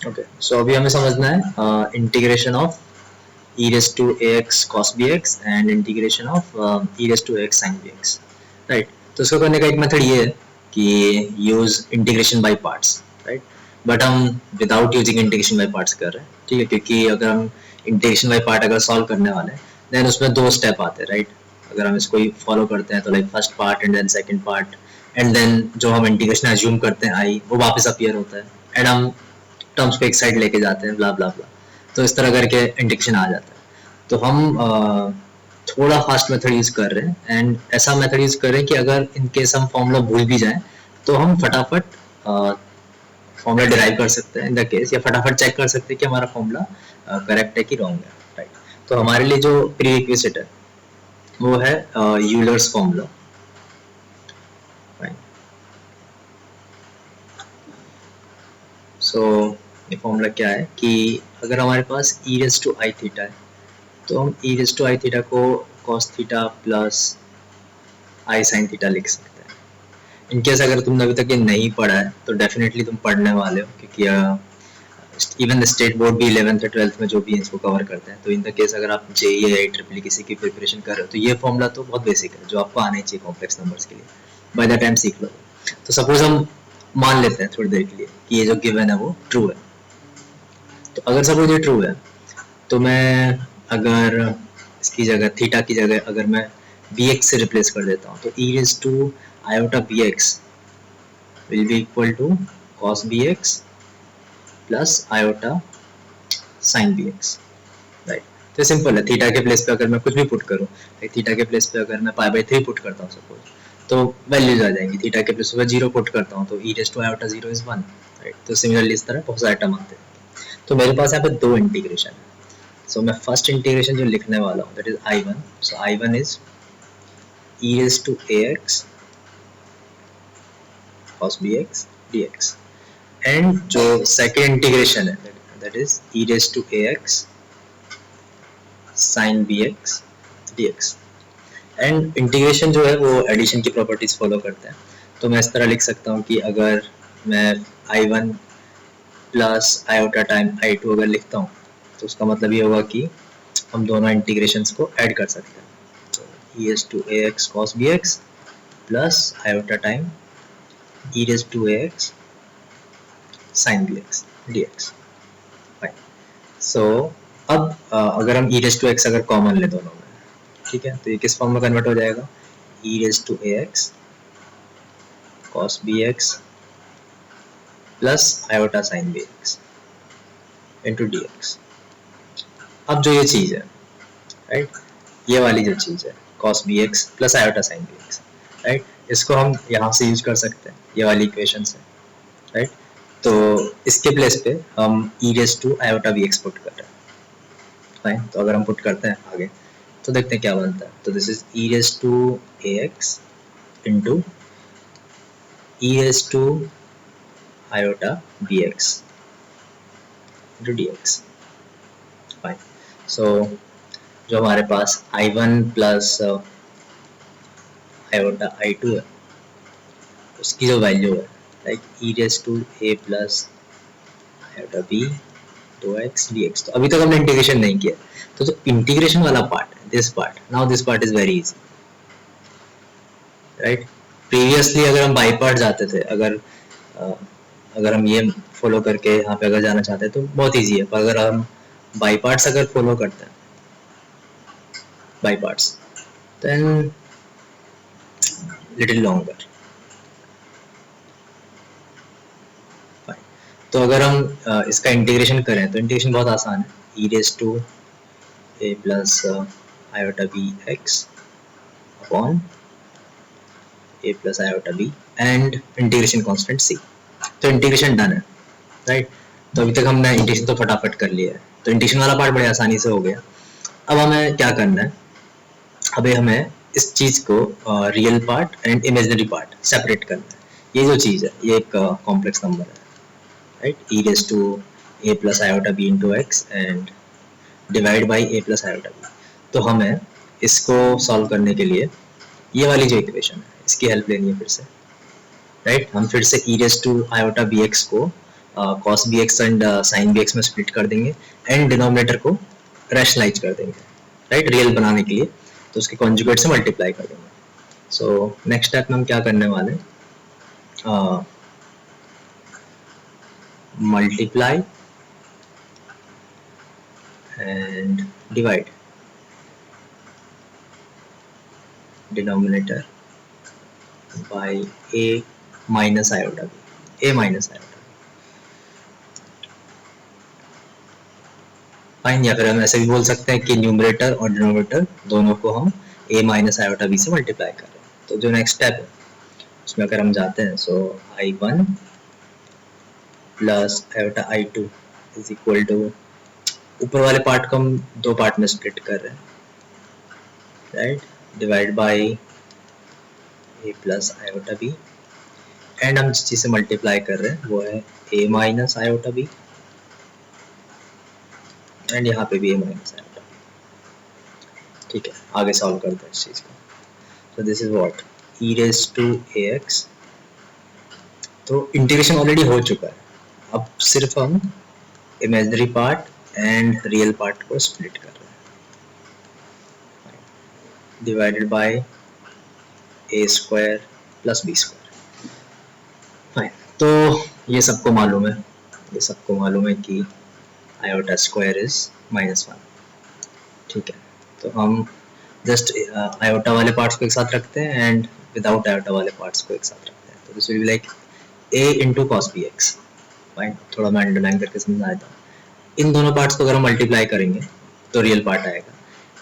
Okay, सो अभी हमें समझना है integration of e raised to ax cos bx and integration of e raised to ax sin bx, right. तो इसको करने का एक मेथड ये है कि use integration by parts, right. But हम without using integration by parts कर रहे हैं, ठीक है, क्योंकि अगर हम इंटीग्रेशन बाय पार्ट अगर सॉल्व करने वाले हैं देन उसमें दो स्टेप आते हैं, राइट। अगर हम इसको फॉलो करते हैं तो like first part and then second part and then जो हम इंटीग्रेशन एज्यूम करते हैं आई वो वापस अपीयर होता है एंड हम टर्म्स को एक साइड लेके जाते हैं, ब्ला ब्ला ब्ला। तो इस तरह करके इंटीग्रेशन आ जाता है। तो हम थोड़ा फास्ट मेथड यूज कर रहे हैं एंड ऐसा मेथड यूज कर रहे हैं कि अगर इन केस हम फॉर्मूला भूल भी जाएं तो हम फटाफट फॉर्मूला डिराइव कर सकते हैं इन द केस, या फटाफट चेक कर सकते हैं कि हमारा फॉर्मूला करेक्ट है कि रॉन्ग है, राइट। तो हमारे लिए जो प्रीरिक्विजिट है वो है यूलर्स फॉर्मूला। सो ये फॉर्मूला क्या है कि अगर हमारे पास e raise to i theta है तो हम e raise to i theta को cos theta plus i sine theta लिख सकते हैं। इनकेस अगर तुमने अभी तक ये नहीं पढ़ा है तो डेफिनेटली तुम पढ़ने वाले हो, क्योंकि इवन स्टेट बोर्ड भी 11th और 12th में जो भी इसको कवर करते हैं। तो इन द केस अगर आप JEE या IEEE किसी की प्रिपरेशन कर रहे हो तो ये फॉर्मूला तो बहुत बेसिक है जो आपको आना ही चाहिए कॉम्प्लेक्स नंबर्स के लिए, बाय द टाइम सीख लो। तो सपोज हम मान लेते हैं थोड़ी देर के लिए कि ये जो गिवन है वो ट्रू है। तो अगर सपोज ये ट्रू है तो मैं अगर इसकी जगह थीटा की जगह अगर मैं bx से रिप्लेस कर देता हूँ तो e raise to iota bx will be equal to cos bx plus iota sin bx, right. तो सिंपल है, थीटा के प्लेस पे अगर मैं कुछ भी पुट करूँ, थीटा के प्लेस पे अगर मैं π/3 पुट करता हूँ सपोज तो वैल्यूज आ जाएंगी। थीटा के प्लेस पे 0 पुट करता हूँ तो e raise to iota 0 is 1, right. तो सिमिलरली इस तरह बहुत सारे टर्म आते हैं। तो मेरे पास यहाँ पे दो इंटीग्रेशन है। सो मैं फर्स्ट इंटीग्रेशन जो लिखने वाला हूँ that is I1। So I1 is e raise to ax cos bx dx and जो सेकेंड इंटीग्रेशन है that is e raise to ax sin bx dx। And integration जो है वो एडिशन की प्रॉपर्टीज फॉलो करता है। तो मैं इस तरह लिख सकता हूँ कि अगर मैं I1 plus iota time I2 अगर लिखता हूँ तो उसका मतलब ये होगा कि हम दोनों इंटीग्रेशंस को ऐड कर सकते हैं। तो e raise to ax cos bx plus iota time e raise to ax sin bx dx। So अब अगर हम e रेज़ टू x अगर कॉमन ले दोनों में, ठीक है, तो ये किस फॉर्म में कन्वर्ट हो जाएगा, e raise to ax cos bx plus iota sin bx into dx। अब जो ये चीज़ है, राइट, ये वाली जो चीज़ है cos bx plus iota sin bx, right, इसको हम यहाँ से यूज कर सकते हैं ये वाली इक्वेशन से, राइट। तो इसके प्लेस पे हम e raise to iota bx put कर रहे हैं, फाइन। तो अगर हम पुट करते हैं आगे तो देखते हैं क्या बनता है। तो this is e raise to ax into e raise to iota bx into dx, fine. So जो हमारे पास I1 प्लस आयोटा I2 है उसकी जो वैल्यू है like e raise to a plus iota b 2x dx। तो अभी तक हमने इंटीग्रेशन नहीं किया, तो जो इंटीग्रेशन वाला पार्ट है this part, now this part is very easy, right. Previously अगर हम बाई पार्ट जाते थे, अगर हम ये फॉलो करके यहाँ पे अगर जाना चाहते हैं तो बहुत इजी है, पर अगर हम बाई पार्ट्स अगर फॉलो करते हैं by parts then little longer. तो अगर हम इसका इंटीग्रेशन करें तो इंटीग्रेशन बहुत आसान है, e raise to a plus iota B X upon a plus iota B and integration constant c। तो इंटीग्रेशन डन है, राइट। तो अभी तक हमने इंटीग्रेशन तो फटाफट कर लिया है, तो इंटीग्रेशन वाला पार्ट बड़े आसानी से हो गया। अब हमें क्या करना है, अभी हमें इस चीज़ को real part and imaginary part separate करना है। ये जो चीज़ है ये एक कॉम्प्लेक्स नंबर है, right, e raise to a plus iota b into X and divide by a plus iota b। तो हमें इसको सॉल्व करने के लिए ये वाली जो इक्वेशन है इसकी हेल्प लेनी है फिर से, राइट। हम फिर से e raise to iota bx को cos B X and sine B X में स्प्लिट कर देंगे एंड डिनोमिनेटर को रैशनलाइज कर देंगे, राइट, रियल बनाने के लिए, तो उसके कॉन्जुगेट से मल्टीप्लाई कर देंगे. सो नेक्स्ट स्टेप में हम क्या करने वाले हैं, multiply and divide denominator by a minus iota b, a minus iota fine. या फिर हम ऐसे भी बोल सकते हैं कि न्यूमरेटर और डिनोमिनेटर दोनों को हम a माइनस आयोटा b से मल्टीप्लाई कर रहे हैं. तो जो नेक्स्ट स्टेप है उसमें अगर हम जाते हैं, so i1 plus iota i2 is equal to, ऊपर वाले पार्ट को हम दो पार्ट में स्प्लिट कर रहे हैं, right, divide by a plus iota b and हम जिस चीज से मल्टीप्लाई कर रहे हैं वो है a minus iota b and यहाँ पे भी a माइनस आयोटा b. ठीक है, आगे सॉल्व करते हैं इस चीज को. तो this is what e raise to ax. तो इंटीग्रेशन ऑलरेडी हो चुका है, अब सिर्फ हम imaginary part and real part को स्प्लिट कर रहे हैं, divided by a square plus b square. Fine. तो ये सबको मालूम है कि आयोटा स्क्वायर इज -1. ठीक है, तो हम जस्ट आयोटा वाले पार्ट्स को एक साथ रखते हैं एंड विदाउट आयोटा वाले पार्ट्स को एक साथ रखते हैं. तो this will be like a into cos B X. Fine, थोड़ा मैं अंडरलाइन करके समझा देता हूँ. इन दोनों पार्ट्स को अगर हम मल्टीप्लाई करेंगे तो रियल पार्ट आएगा,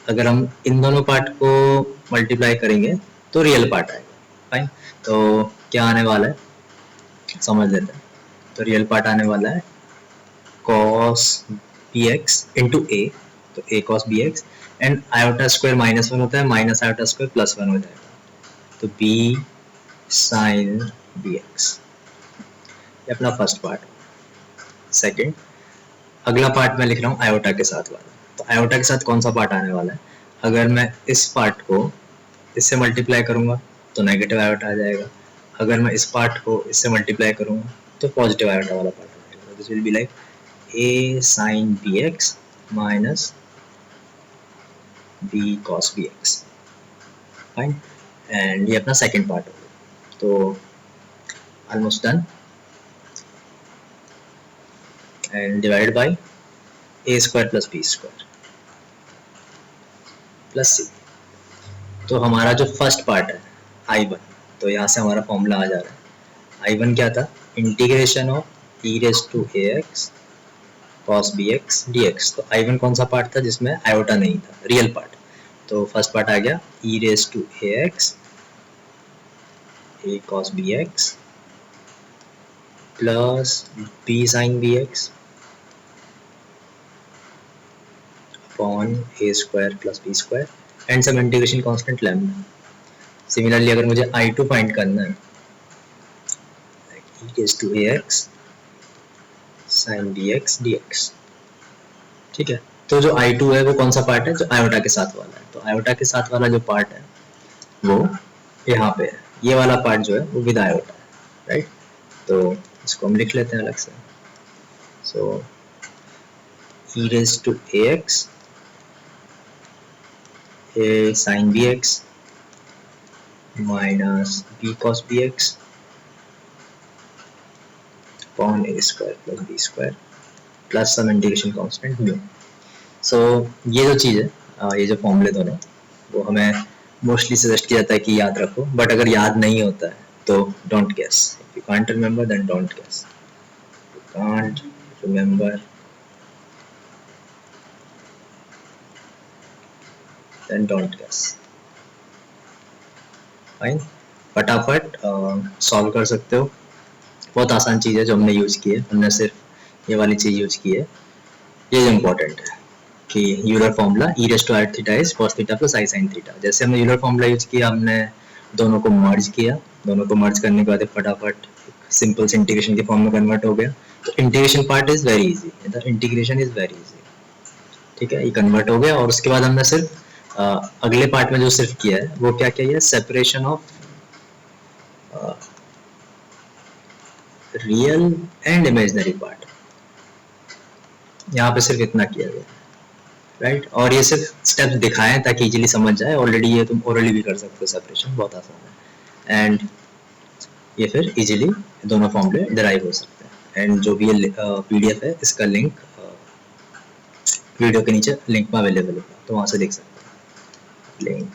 अगर हम इन दोनों पार्ट को मल्टीप्लाई करेंगे तो रियल पार्ट आएगा. फाइन, तो क्या आने वाला है समझ लेते हैं. तो रियल पार्ट आने वाला है cos bx इंटू a, तो a cos bx and iota square -1 होता है, माइनस आयोटा स्क्वायर +1 हो जाएगा, तो b sin bx. ये अपना फर्स्ट पार्ट. सेकंड, अगला पार्ट मैं लिख रहा हूँ आयोटा के साथ वाला. तो आयोटा के साथ कौन सा पार्ट आने वाला है, अगर मैं इस पार्ट को इससे मल्टीप्लाई करूंगा तो नेगेटिव आयोटा आ जाएगा, अगर मैं इस पार्ट को इससे मल्टीप्लाई करूंगा तो पॉजिटिव आयोटा वाला पार्ट आ जाएगा. This will be like a sin bx minus b cos bx. Fine, and ये अपना सेकंड पार्ट हो गया. तो almost done and divide by a square plus b square plus c. तो हमारा जो फर्स्ट पार्ट है i1, तो यहाँ से हमारा फॉर्मूला आ जा रहा है. i1 क्या था, integration of e raise to ax cos bx dx. तो i1 कौन सा पार्ट था जिसमें आयोटा नहीं था, रियल पार्ट. तो फर्स्ट पार्ट आ गया e raise to ax a cos bx plus b sin bx upon a square plus b square and some integration constant lambda. Similarly अगर मुझे i2 फाइंड करना है, e raise to ax sin bx dx. ठीक है, तो जो i2 है वो कौन सा पार्ट है, जो आयोटा के साथ वाला है. तो आयोटा के साथ वाला जो पार्ट है वो यहाँ पे है, ये वाला पार्ट जो है वो विद आयोटा है, राइट. तो इसको हम लिख लेते हैं अलग से. So e raise to ax a sin bx minus b cos bx upon a square plus b square plus some integration constant mu. So ये जो चीज़ है, ये जो फॉर्मूले दोनों, वो हमें मोस्टली सजेस्ट किया जाता है कि याद रखो, बट अगर याद नहीं होता है तो don't guess. If you can't remember then don't guess. You can't remember then don't guess. Fine, फटाफट सॉल्व कर सकते हो. बहुत आसान चीज़ है जो हमने यूज़ की है, हमने सिर्फ ये वाली चीज़ यूज़ की है. ये जो इम्पोर्टेंट है कि Euler formula e raise to R theta is cos theta plus i sin theta. जैसे हमने यूलर फॉर्मूला यूज किया, हमने दोनों को मर्ज किया, दोनों को मर्ज करने के बाद फटाफट सिंपल से इंटीग्रेशन के फॉर्म में कन्वर्ट हो गया. तो integration part is very easy, the integration is very easy. ठीक है, ये कन्वर्ट हो गया और उसके बाद हमने सिर्फ अगले पार्ट में जो सिर्फ किया है वो क्या किया है, separation of real and imaginary part, यहाँ पे सिर्फ इतना किया गया, राइट। और ये सिर्फ स्टेप्स दिखाए हैं ताकि इजीली समझ जाए, ऑलरेडी ये तुम ओरली भी कर सकते हो, सेपरेशन बहुत आसान है, एंड ये फिर इजीली दोनों फॉर्मूले डिराइव हो सकते हैं। एंड जो भी ये पीडीएफ है इसका लिंक वीडियो के नीचे लिंक में अवेलेबल होगा, तो वहाँ से देख सकते हैं, link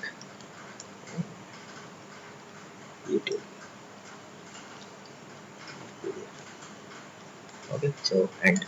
YouTube. Okay, so and